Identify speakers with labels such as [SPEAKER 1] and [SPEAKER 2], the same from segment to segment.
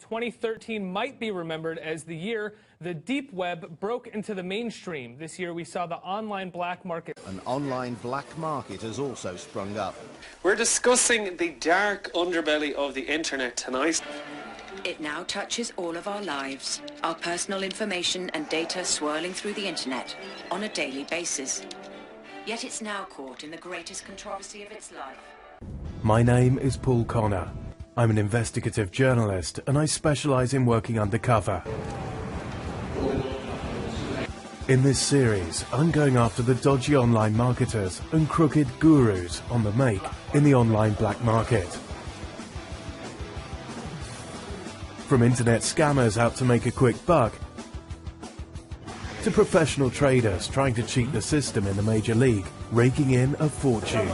[SPEAKER 1] 2013 might be remembered as the year the deep web broke into the mainstream. This year we saw the online black market.
[SPEAKER 2] An online black market has also sprung up.
[SPEAKER 3] We're discussing the dark underbelly of the internet tonight.
[SPEAKER 4] It now touches all of our lives, our personal information and data swirling through the internet on a daily basis. Yet it's now caught in the greatest controversy of its life.
[SPEAKER 5] My name is Paul Connor. I'm an investigative journalist and I specialise in working undercover. In this series, I'm going after the dodgy online marketers and crooked gurus on the make in the online black market. From internet scammers out to make a quick buck, to professional traders trying to cheat the system in the major league, raking in a fortune.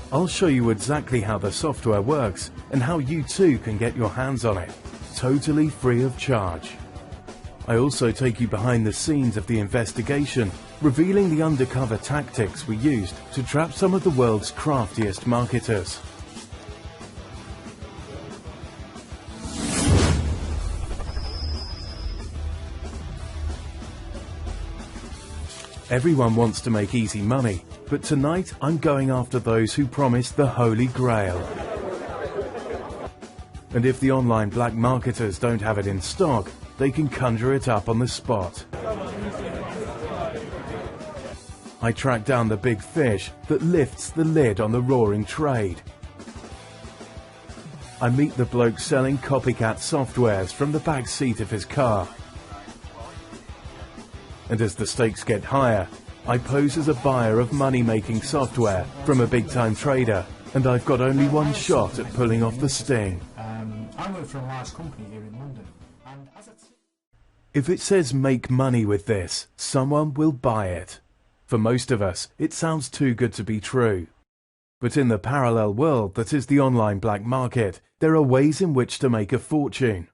[SPEAKER 5] I'll show you exactly how the software works and how you too can get your hands on it, totally free of charge. I also take you behind the scenes of the investigation, revealing the undercover tactics we used to trap some of the world's craftiest marketers. Everyone wants to make easy money, but tonight I'm going after those who promise the Holy Grail. And if the online black marketers don't have it in stock, they can conjure it up on the spot. I track down the big fish that lifts the lid on the roaring trade. I meet the bloke selling copycat softwares from the back seat of his car. And as the stakes get higher, I pose as a buyer of money-making software from a big-time trader, and I've got only one shot at pulling off the sting.
[SPEAKER 6] I work for a large company here in London. And
[SPEAKER 5] If it says make money with this, someone will buy it. For most of us, it sounds too good to be true. But in the parallel world that is the online black market, there are ways in which to make a fortune.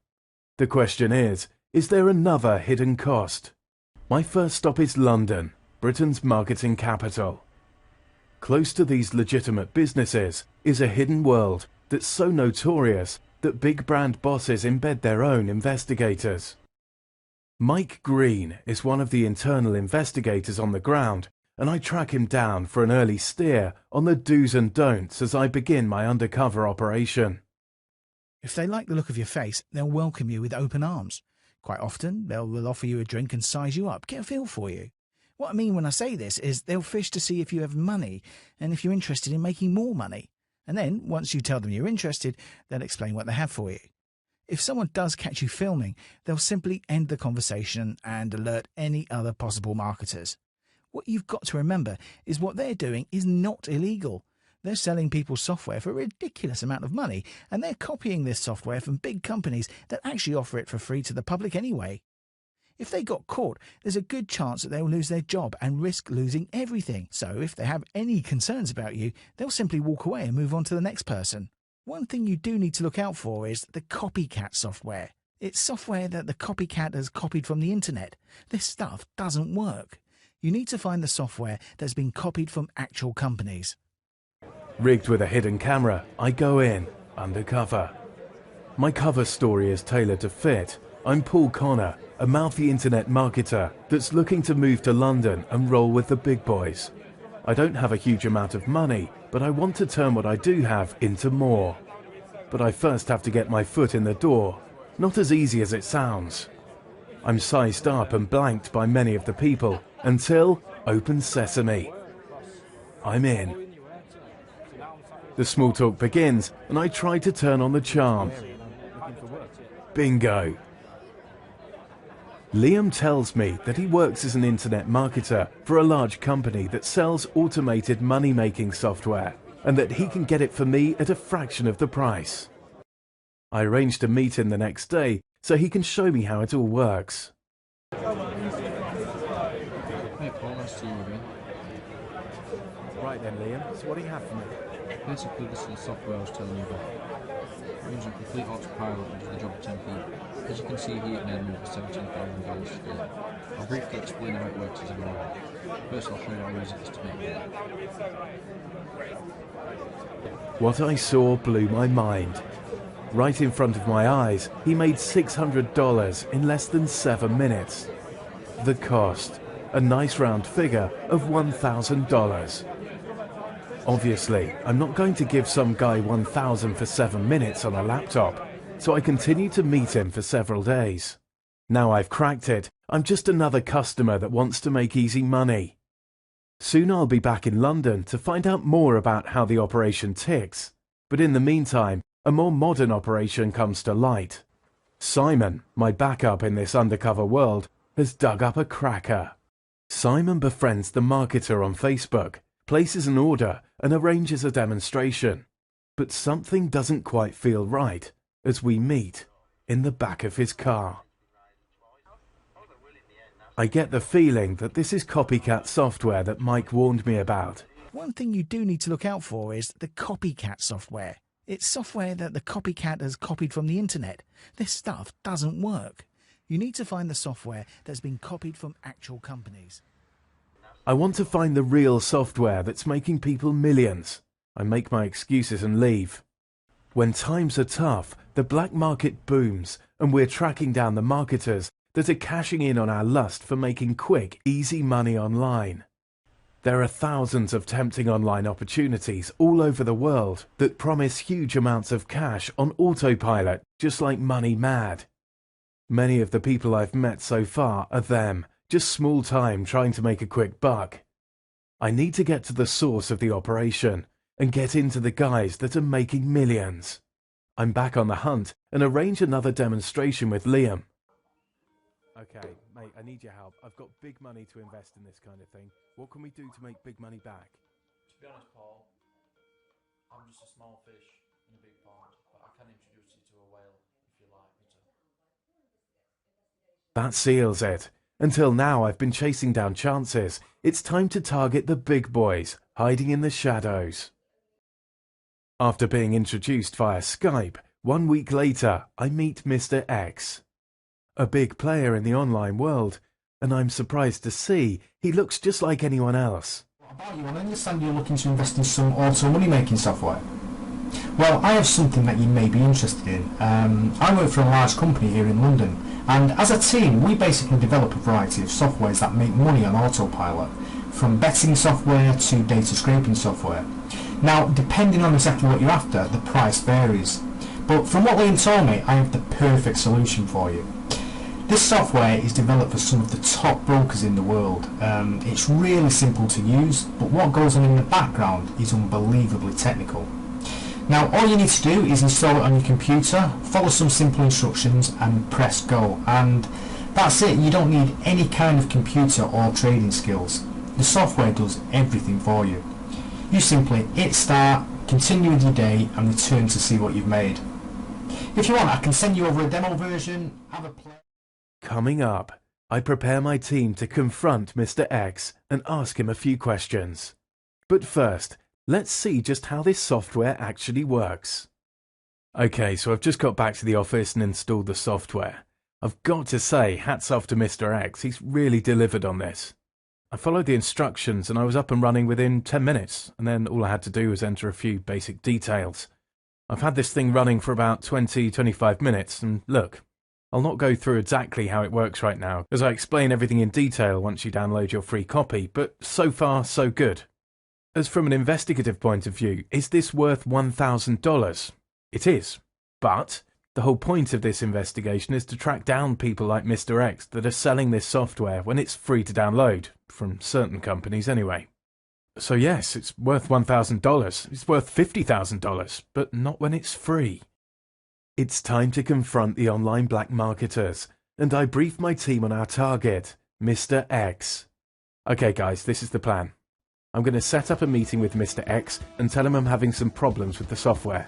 [SPEAKER 5] The question is there another hidden cost? My first stop is London, Britain's marketing capital. Close to these legitimate businesses is a hidden world that's so notorious that big brand bosses embed their own investigators. Mike Green is one of the internal investigators on the ground, and I track him down for an early steer on the do's and don'ts as I begin my undercover operation.
[SPEAKER 6] if they like the look of your face, they'll welcome you with open arms. Quite often, they'll offer you a drink and size you up, get a feel for you. What I mean when I say this is they'll fish to see if you have money and if you're interested in making more money. And then, once you tell them you're interested, they'll explain what they have for you. If someone does catch you filming, they'll simply end the conversation and alert any other possible marketers. What you've got to remember is what they're doing is not illegal. They're selling people software for a ridiculous amount of money, and they're copying this software from big companies that actually offer it for free to the public anyway. If they got caught, there's a good chance that they'll lose their job and risk losing everything. So if they have any concerns about you, they'll simply walk away and move on to the next person. One thing you do need to look out for is the copycat software. It's software that the copycat has copied from the internet. This stuff doesn't work. You need to find the software that's been copied from actual companies.
[SPEAKER 5] Rigged with a hidden camera, I go in, undercover. My cover story is tailored to fit. I'm Paul Connor, a mouthy internet marketer that's looking to move to London and roll with the big boys. I don't have a huge amount of money, but I want to turn what I do have into more. But I first have to get my foot in the door. Not as easy as it sounds. I'm sized up and blanked by many of the people until open sesame. I'm in. The small talk begins and I try to turn on the charm. Bingo. Liam tells me that he works as an internet marketer for a large company that sells automated money-making software and that he can get it for me at a fraction of the price. I arranged to meet him the next day so he can show me how it all works.
[SPEAKER 7] Hey Paul, nice to see you again.
[SPEAKER 5] Right then Liam, so what do you have for me?
[SPEAKER 7] Basically this is the software I was telling you about. It runs on complete autopilot and does the job at 10p. As you can see here, it made me over $17,000 today. I'll briefly explain how it works as a moment. First I'll show you how easy it is to make money.
[SPEAKER 5] What I saw blew my mind. Right in front of my eyes, he made $600 in less than 7 minutes. The cost, a nice round figure of $1,000. Obviously, I'm not going to give some guy $1,000 for 7 minutes on a laptop, so I continue to meet him for several days. Now I've cracked it, I'm just another customer that wants to make easy money. Soon I'll be back in London to find out more about how the operation ticks, but in the meantime, a more modern operation comes to light. Simon, my backup in this undercover world, has dug up a cracker. Simon befriends the marketer on Facebook, places an order and arranges a demonstration. But something doesn't quite feel right as we meet in the back of his car. I get the feeling that this is copycat software that Mike warned me about.
[SPEAKER 6] One thing you do need to look out for is the copycat software. It's software that the copycat has copied from the internet. This stuff doesn't work. You need to find the software that's been copied from actual companies.
[SPEAKER 5] I want to find the real software that's making people millions. I make my excuses and leave. When times are tough, the black market booms, and we're tracking down the marketers that are cashing in on our lust for making quick, easy money online. There are thousands of tempting online opportunities all over the world that promise huge amounts of cash on autopilot, just like money mad. Many of the people I've met so far are them, just small time trying to make a quick buck. I need to get to the source of the operation and get into the guys that are making millions. I'm back on the hunt and arrange another demonstration with Liam. Okay, mate, I need your help. I've got big money to invest in this kind of thing. What can we do to make big money back?
[SPEAKER 7] To be honest, Paul, I'm just a small fish in a big pond, but I can introduce you to a whale if you like me to.
[SPEAKER 5] That seals it. Until now, I've been chasing down chances. It's time to target the big boys, hiding in the shadows. After being introduced via Skype, 1 week later, I meet Mr. X. A big player in the online world, and I'm surprised to see he looks just like anyone else.
[SPEAKER 8] What about you? I understand you're looking to invest in some auto money making software. Well, I have something that you may be interested in. I work for a large company here in London, and as a team we basically develop a variety of softwares that make money on autopilot, from betting software to data scraping software. Now, depending on exactly what you're after, the price varies. But from what Liam told me, I have the perfect solution for you. This software is developed for some of the top brokers in the world. It's really simple to use, but what goes on in the background is unbelievably technical. Now, all you need to do is install it on your computer, follow some simple instructions and press go. And that's it, you don't need any kind of computer or trading skills. The software does everything for you. You simply hit start, continue with your day and return to see what you've made. If you want, I can send you over a demo version, have a play.
[SPEAKER 5] Coming up, I prepare my team to confront Mr. X and ask him a few questions. But first, let's see just how this software actually works. Okay, so I've just got back to the office and installed the software. I've got to say, hats off to Mr. X, he's really delivered on this. I followed the instructions and I was up and running within 10 minutes, and then all I had to do was enter a few basic details. I've had this thing running for about 20-25 minutes, and look, I'll not go through exactly how it works right now, as I explain everything in detail once you download your free copy, but so far so good. As from an investigative point of view, is this worth $1,000? It is, but the whole point of this investigation is to track down people like Mr. X that are selling this software when it's free to download, from certain companies anyway. So yes, it's worth $1,000, it's worth $50,000, but not when it's free. It's time to confront the online black marketers, and I brief my team on our target, Mr. X. Okay guys, this is the plan. I'm going to set up a meeting with Mr. X and tell him I'm having some problems with the software.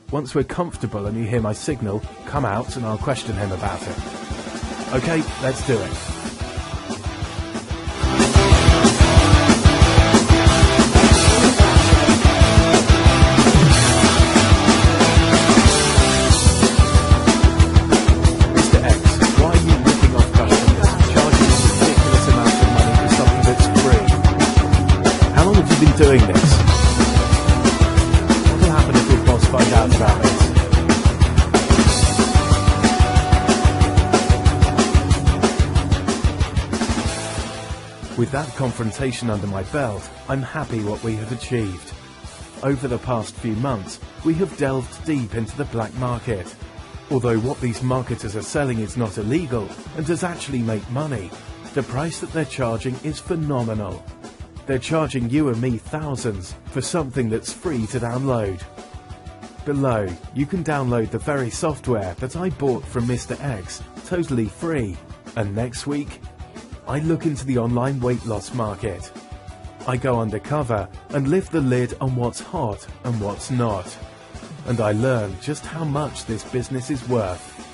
[SPEAKER 5] Once we're comfortable and you hear my signal, come out and I'll question him about it. Okay, let's do it. Doing this. What will happen if your boss finds out about this? With that confrontation under my belt, I'm happy what we have achieved. Over the past few months, we have delved deep into the black market. Although what these marketers are selling is not illegal and does actually make money, the price that they're charging is phenomenal. They're charging you and me thousands for something that's free to download. Below, you can download the very software that I bought from Mr. X, totally free. And next week, I look into the online weight loss market. I go undercover and lift the lid on what's hot and what's not. And I learn just how much this business is worth.